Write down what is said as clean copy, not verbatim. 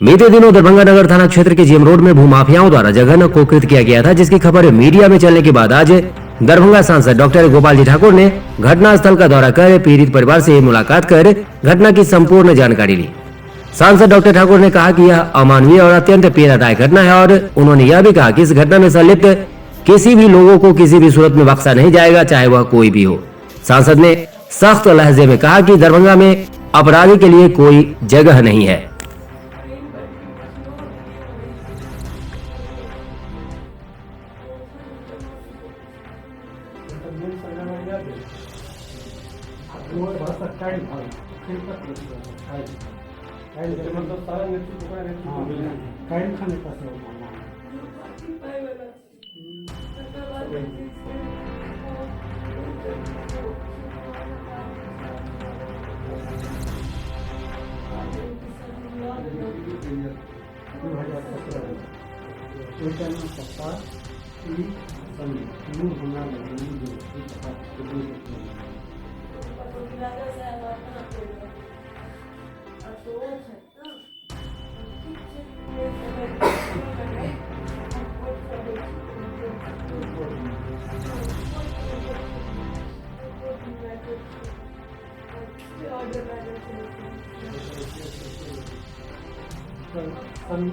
बीते दिनों दरभंगा नगर थाना क्षेत्र के जीएम रोड में भूमाफियाओं द्वारा जघन्य कुकृत किया गया था, जिसकी खबर मीडिया में चलने के बाद आज दरभंगा सांसद डॉक्टर गोपाल जी ठाकुर ने घटनास्थल का दौरा कर पीड़ित परिवार से मुलाकात कर घटना की संपूर्ण जानकारी ली। सांसद डॉक्टर ठाकुर ने कहा कि यह अमानवीय और अत्यंत पीड़ादायक घटना है और उन्होंने यह भी कहा कि इस घटना में संलिप्त किसी भी लोगों को किसी भी सूरत में बख्शा नहीं जाएगा, चाहे वह कोई भी हो। सांसद ने सख्त लहजे में कहा कि दरभंगा में अपराधी के लिए कोई जगह नहीं है। हम